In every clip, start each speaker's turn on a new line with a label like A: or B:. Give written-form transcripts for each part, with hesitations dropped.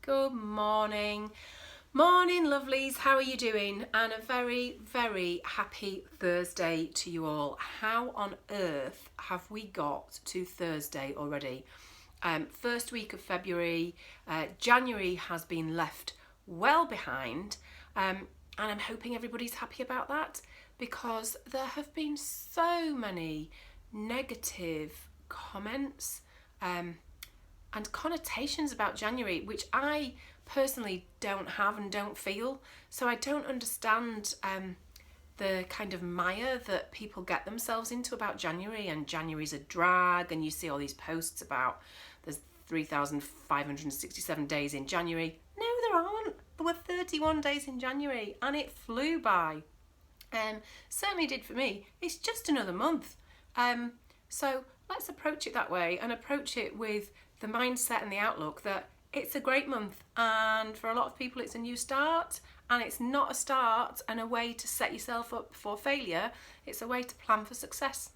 A: Good morning. Morning, lovelies. How are you doing? And a very, very happy Thursday to you all. How on earth have we got to Thursday already? First week of February. January has been left well behind. And I'm hoping everybody's happy about that, because there have been so many negative comments and connotations about January, which I personally don't have and don't feel. So I don't understand the kind of mire that people get themselves into about January, and January's a drag, and you see all these posts about there's 3,567 days in January. No, there aren't. There were 31 days in January and it flew by. Certainly did for me. It's just another month. So let's approach it that way, and approach it with the mindset and the outlook that it's a great month, and for a lot of people it's a new start, and it's not a start and a way to set yourself up for failure. It's a way to plan for success.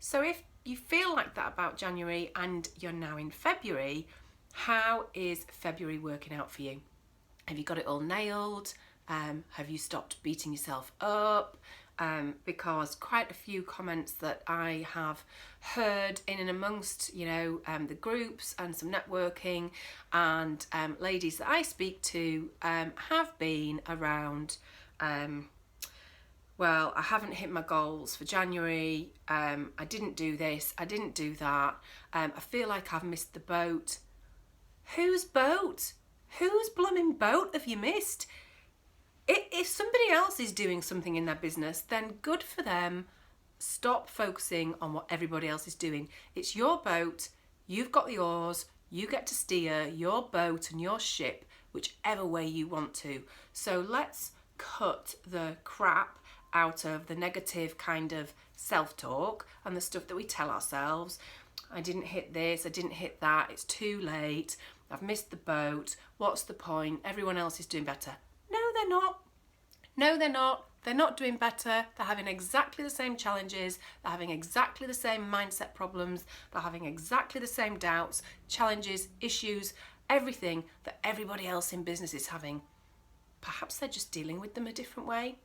A: So if you feel like that about January and you're now in February, how is February working out for you? Have you got it all nailed? Have you stopped beating yourself up? Because quite a few comments that I have heard in and amongst, the groups and some networking and ladies that I speak to have been around, well, I haven't hit my goals for January, I didn't do this, I didn't do that, I feel like I've missed the boat. Whose boat? Whose blooming boat have you missed? If somebody else is doing something in their business, then good for them. Stop focusing on what everybody else is doing. It's your boat, you've got the oars, you get to steer your boat and your ship whichever way you want to. So let's cut the crap out of the negative kind of self-talk and the stuff that we tell ourselves. I didn't hit this, I didn't hit that, it's too late, I've missed the boat, what's the point, everyone else is doing better. No, they're not. No, they're not. They're not doing better. They're having exactly the same challenges. They're having exactly the same mindset problems. They're having exactly the same doubts, challenges, issues, everything that everybody else in business is having. Perhaps they're just dealing with them a different way.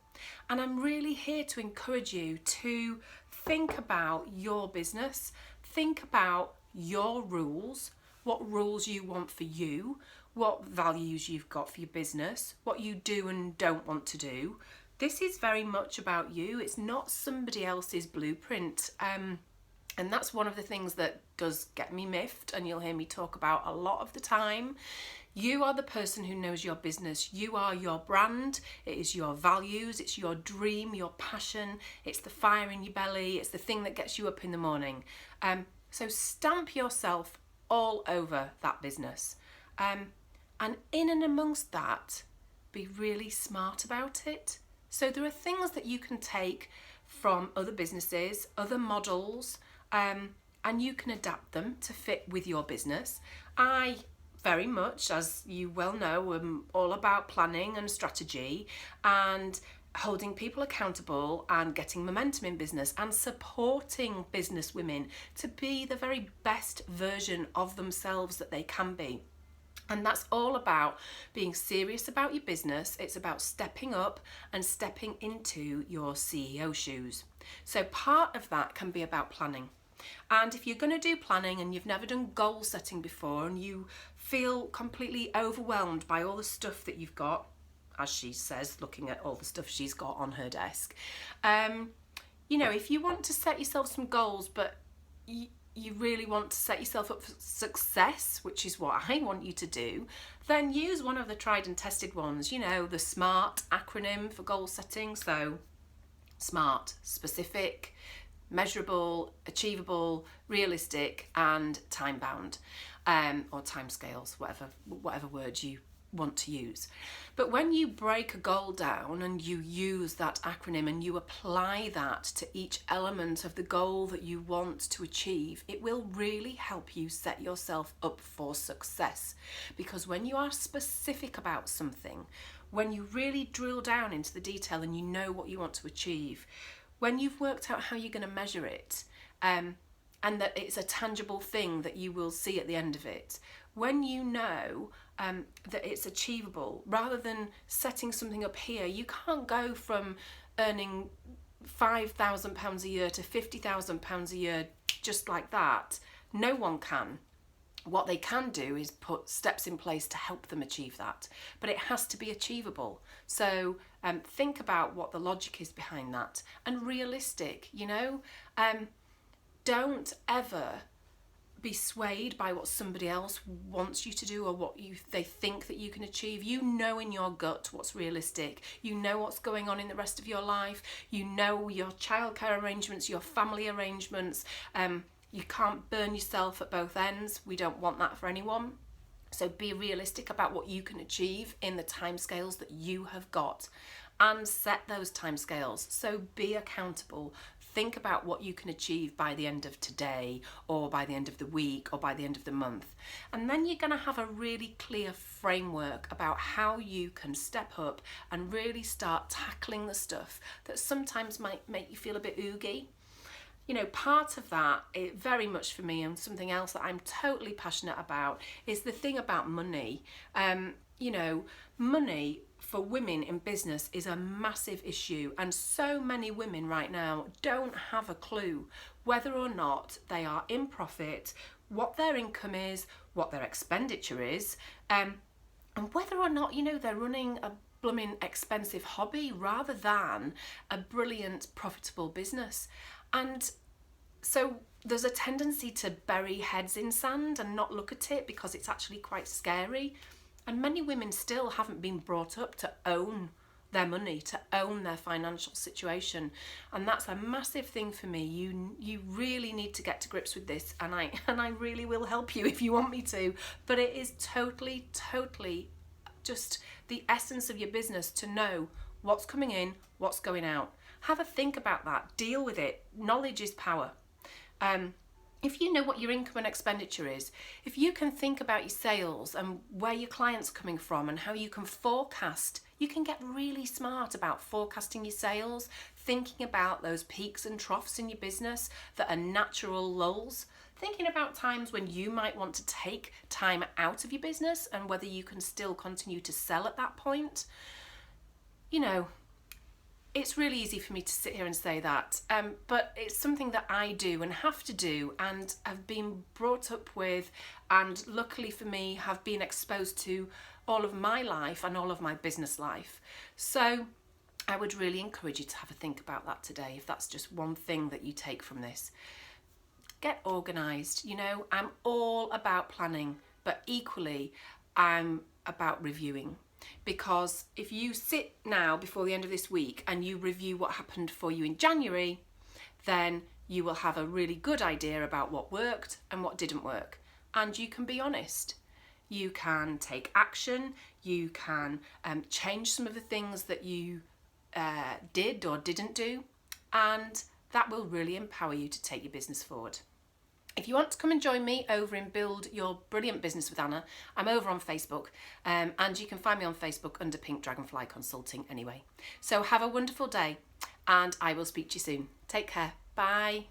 A: And I'm really here to encourage you to think about your business, think about your rules, what rules you want for you, what values you've got for your business, what you do and don't want to do. This is very much about you. It's not somebody else's blueprint. And that's one of the things that does get me miffed, and you'll hear me talk about a lot of the time. You are the person who knows your business. You are your brand. It is your values. It's your dream, your passion. It's the fire in your belly. It's the thing that gets you up in the morning. So stamp yourself all over that business. And in and amongst that, be really smart about it. So there are things that you can take from other businesses, other models, and you can adapt them to fit with your business. I very much, as you well know, am all about planning and strategy and holding people accountable and getting momentum in business and supporting business women to be the very best version of themselves that they can be. And that's all about being serious about your business. It's about stepping up and stepping into your CEO shoes. So part of that can be about planning. And if you're going to do planning and you've never done goal setting before and you feel completely overwhelmed by all the stuff that you've got, as she says, looking at all the stuff she's got on her desk, if you want to set yourself some goals, but you really want to set yourself up for success, which is what I want you to do, then use one of the tried and tested ones, the SMART acronym for goal setting. So SMART: specific, measurable, achievable, realistic, and time-bound, or timescales, whatever word you want to use. But when you break a goal down and you use that acronym and you apply that to each element of the goal that you want to achieve, it will really help you set yourself up for success. Because when you are specific about something, when you really drill down into the detail and you know what you want to achieve, when you've worked out how you're going to measure it, and that it's a tangible thing that you will see at the end of it, when you know that it's achievable, rather than setting something up here. You can't go from earning £5,000 a year to £50,000 a year just like that. No one can. What they can do is put steps in place to help them achieve that, but it has to be achievable. So think about what the logic is behind that, and realistic. Don't ever be swayed by what somebody else wants you to do or what they think that you can achieve. You know in your gut what's realistic. You know what's going on in the rest of your life. You know your childcare arrangements, your family arrangements. You can't burn yourself at both ends. We don't want that for anyone. So be realistic about what you can achieve in the timescales that you have got, and set those timescales. So be accountable. Think about what you can achieve by the end of today, or by the end of the week, or by the end of the month. And then you're going to have a really clear framework about how you can step up and really start tackling the stuff that sometimes might make you feel a bit oogie. Part of that, very much for me, and something else that I'm totally passionate about, is the thing about money. Money for women in business is a massive issue, and so many women right now don't have a clue whether or not they are in profit, what their income is, what their expenditure is, and whether or not, they're running a blooming expensive hobby rather than a brilliant, profitable business. And so there's a tendency to bury heads in sand and not look at it because it's actually quite scary. And many women still haven't been brought up to own their money, to own their financial situation. And that's a massive thing for me. You really need to get to grips with this, and I really will help you if you want me to. But it is totally just the essence of your business to know what's coming in, what's going out. Have a think about that. Deal with it. Knowledge is power. If you know what your income and expenditure is, if you can think about your sales and where your clients are coming from and how you can forecast, you can get really smart about forecasting your sales, thinking about those peaks and troughs in your business that are natural lulls, thinking about times when you might want to take time out of your business and whether you can still continue to sell at that point. It's really easy for me to sit here and say that, but it's something that I do and have to do and have been brought up with, and luckily for me have been exposed to all of my life and all of my business life. So I would really encourage you to have a think about that today, if that's just one thing that you take from this. Get organised. I'm all about planning, but equally I'm about reviewing. Because if you sit now before the end of this week and you review what happened for you in January, then you will have a really good idea about what worked and what didn't work. And you can be honest. You can take action. You can change some of the things that you did or didn't do. And that will really empower you to take your business forward. If you want to come and join me over in Build Your Brilliant Business with Anna, I'm over on Facebook, and you can find me on Facebook under Pink Dragonfly Consulting anyway. So have a wonderful day, and I will speak to you soon. Take care. Bye.